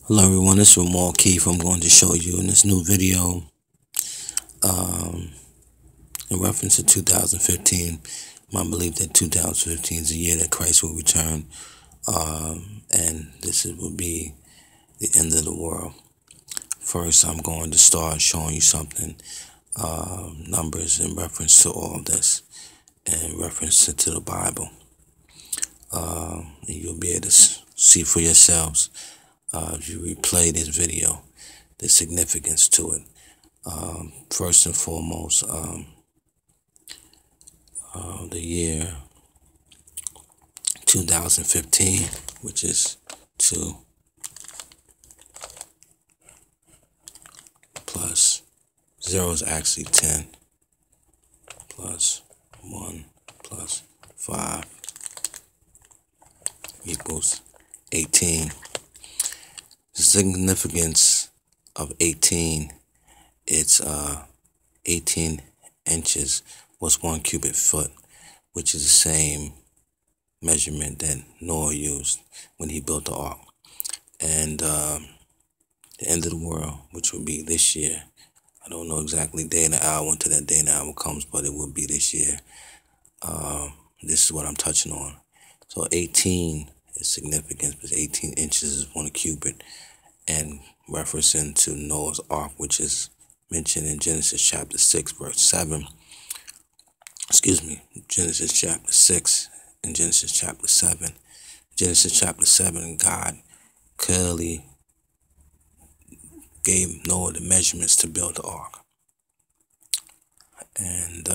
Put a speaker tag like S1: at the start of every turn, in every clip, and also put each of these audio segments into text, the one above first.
S1: Hello everyone, this is Ramal Keith. I'm going to show you in this new video um, in reference to 2015. My belief that 2015 is the year that Christ will return, and will be the end of the world. First, I'm going to start showing you something, numbers in reference to all this, in reference to the Bible. And you'll be able to see for yourselves, if you replay this video, the significance to it. First and foremost, the year 2015, which is 2 plus 0 is actually 10, plus 1 plus 5 equals 18. The significance of 18, it's 18 inches was 1 cubic foot, which is the same measurement that Noah used when he built the ark. And the end of the world, which will be this year. I don't know exactly day and hour until that day and hour comes, but it will be this year. This is what I'm touching on. So 18 is significant because 18 inches is 1 cubit, and referencing to Noah's ark, which is mentioned in Genesis chapter 6, verse 7. Genesis chapter 6 and Genesis chapter 7. Genesis chapter 7, God clearly gave Noah the measurements to build the ark. And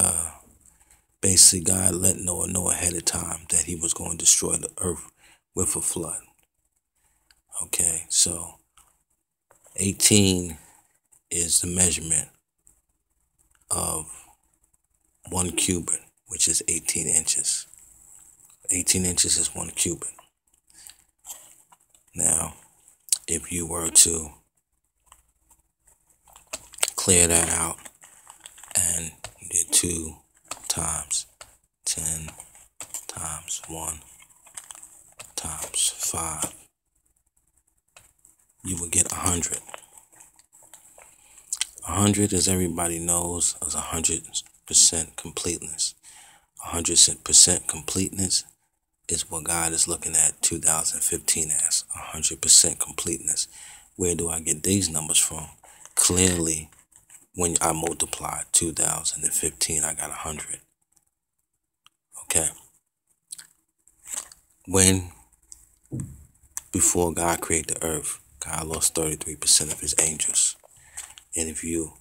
S1: basically God let Noah know ahead of time that he was going to destroy the earth with a flood. Okay, so 18 is the measurement of 1 cubit, which is 18 inches. 18 inches is 1 cubit. Now, if you were to clear that out and you did 2 times 10 times 1 times 5, you would get 100. 100, as everybody knows, is 100% completeness. 100% completeness is what God is looking at 2015 as. 100% completeness. Where do I get these numbers from? Clearly, when I multiply 2015, I got 100. Okay. Before God created the earth, God lost 33% of his angels. And if you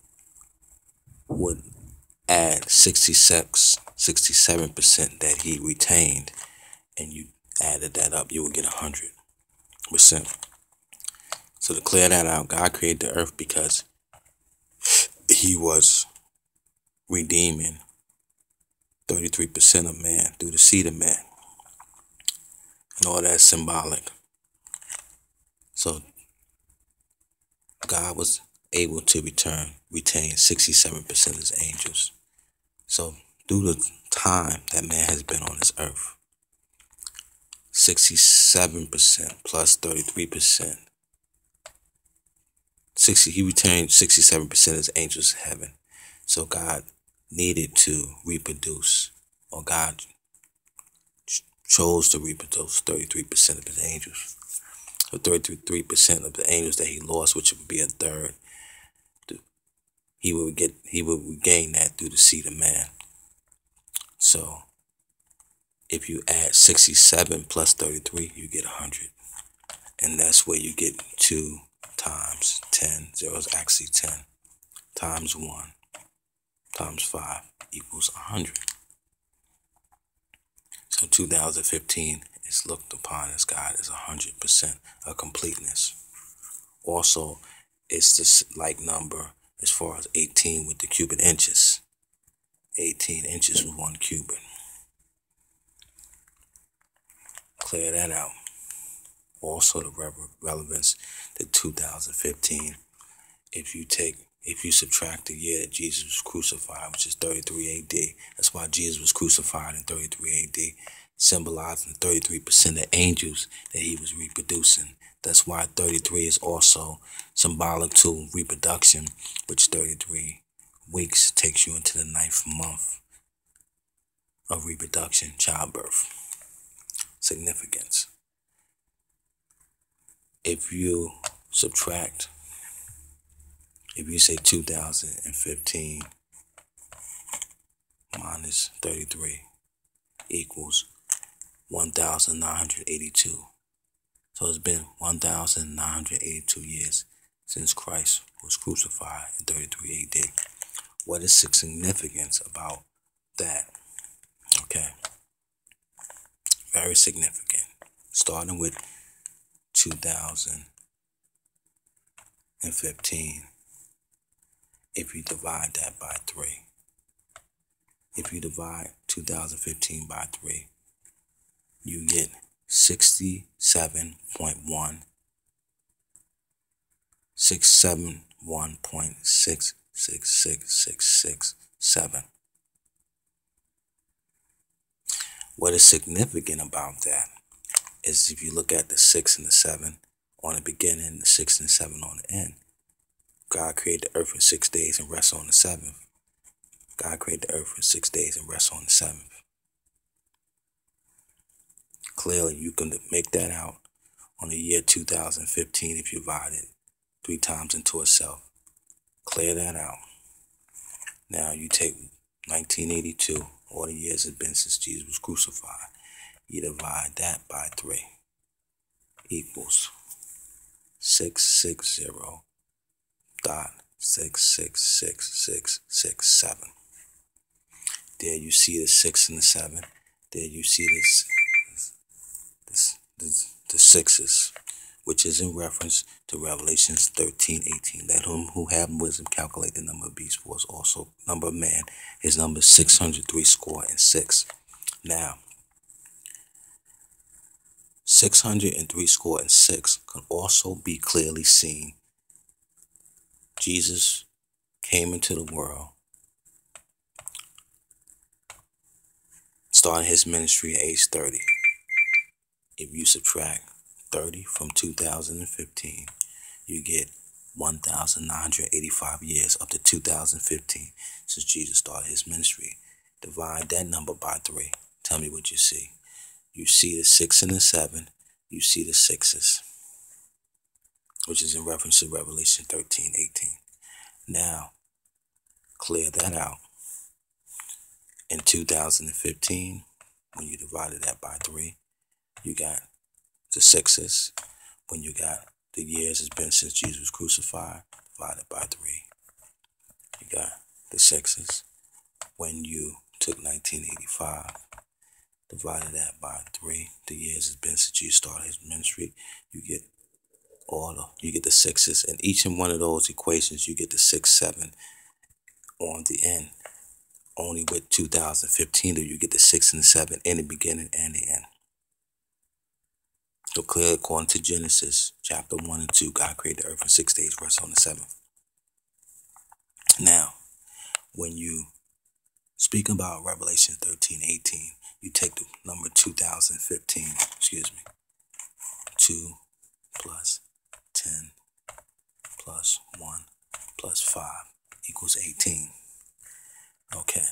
S1: would add 67% that he retained, and you added that up, you would get 100%. So to clear that out, God created the earth because he was redeeming 33% of man through the seed of man. And all that's symbolic. So God was able to retain 67% of his angels. So through the time that man has been on this earth, 67% plus 33%, he retained 67% of his angels in heaven. So God needed to reproduce, or God chose to reproduce 33% of his angels. So 33% of the angels that he lost, which would be a third, he would regain that through the seed of man. So if you add 67 plus 33, you get 100. And that's where you get 2 times 10, 0 is actually 10, times 1 times 5 equals 100. So 2015 is looked upon as God as 100% of completeness. Also, it's this like number as far as 18 with the cubic inches. 18 inches with 1 cubit. Clear that out. Also, the relevance to 2015. If you subtract the year that Jesus was crucified, which is 33 AD, that's why Jesus was crucified in 33 AD. symbolizing 33% of angels that he was reproducing. That's why 33 is also symbolic to reproduction, which 33 weeks takes you into the 9th month of reproduction, childbirth. Significance. If you subtract, if you say 2015 minus 33 equals 1,982. So it's been 1,982 years since Christ was crucified in 33 AD. What is the significance about that? Okay. Very significant. Starting with 2015. If you divide that by 3. If you divide 2015 by 3, you get 671.6666667. What is significant about that is if you look at the 6 and the 7 on the beginning, the 6 and the 7 on the end. God created the earth in 6 days and rests on the 7th. God created the earth in 6 days and rests on the 7th. Clearly, you can make that out on the year 2015 if you divide it 3 times into itself. Clear that out. Now you take 1982, all the years it's been since Jesus was crucified. You divide that by 3 equals 660.6666667. There you see the 6 and the 7. There you see the 6s, which is in reference to Revelations 13:18. Let him who have wisdom calculate the number of beasts, for us also number of man. His number is 603 Now, 603 can also be clearly seen. Jesus came into the world, starting his ministry at age 30. If you subtract 30 from 2015, you get 1,985 years up to 2015 since Jesus started his ministry. Divide that number by 3. Tell me what you see. You see the 6 and the 7. You see the 6s, which is in reference to Revelation 13:18. Now, clear that out. In 2015, when you divided that by 3, you got the 6s. When you got the years it's been since Jesus was crucified, divided by 3, you got the 6s. When you took 1985, divided that by 3, the years it's been since Jesus started his ministry, you get the 6s. In each and one of those equations, you get the 6, 7 on the end. Only with 2015 do you get the 6 and the 7 in the beginning and the end. So clear, according to Genesis chapter 1 and 2, God created the earth in 6 days, rests on the 7th. Now, when you speak about Revelation 13:18, you take the number 2015, 2 plus 10 plus 1 plus 5 equals 18. Okay.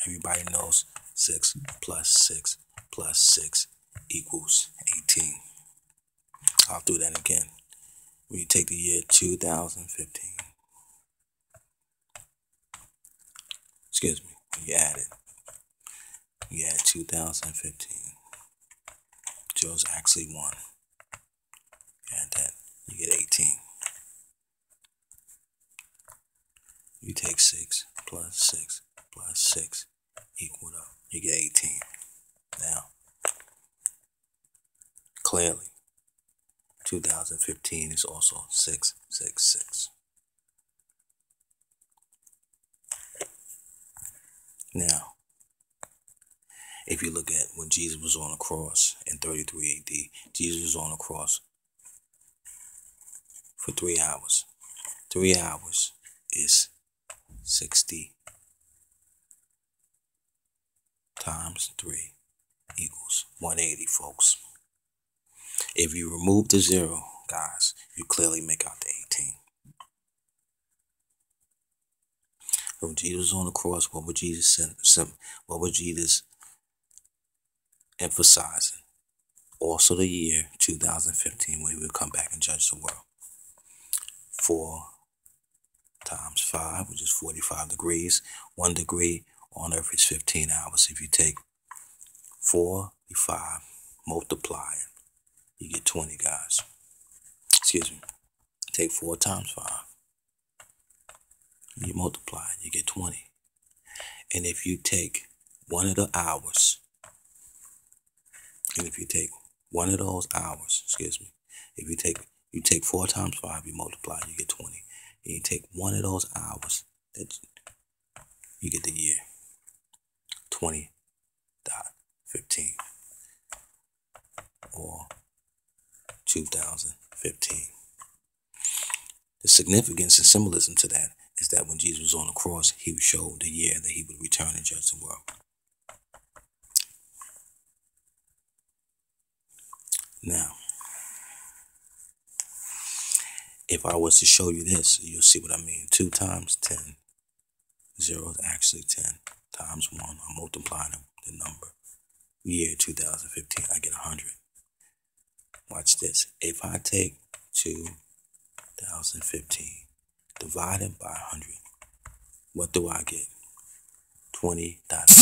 S1: Everybody knows 6 plus 6 plus 6 equals 18. I'll do that again. When you take the year 2015, you add it. You add 2015. Joe's actually 1. You add that, you get 18. You take 6 plus 6 plus 6 equal up. You get 18. Now, clearly, 2015 is also 666. Now, if you look at when Jesus was on the cross in 33 AD, Jesus was on the cross for 3 hours. 3 hours is 60 times 3 equals 180, folks. If you remove the 0, guys, you clearly make out the 18. When Jesus was on the cross, what was Jesus emphasizing? Also the year 2015, when he would come back and judge the world. 4 times 5, which is 45 degrees. 1 degree on Earth is 15 hours. If you take 45, multiply it, you get 20, guys. Excuse me. Take 4 times 5. You multiply it, you get 20. And if you take one of the hours, and if you take one of those hours, if you take 4 times 5, you multiply, you get 20. And you take one of those hours, that you get the year 20.15 or 2015. The significance and symbolism to that is that when Jesus was on the cross, he showed the year that he would return and judge the world. Now, if I was to show you this, you'll see what I mean. 2 times 10. 0 is actually 10 times 1. I'm multiplying the number. Year 2015, I get 100. Watch this. If I take 2015 divided by 100, what do I get? 20.15.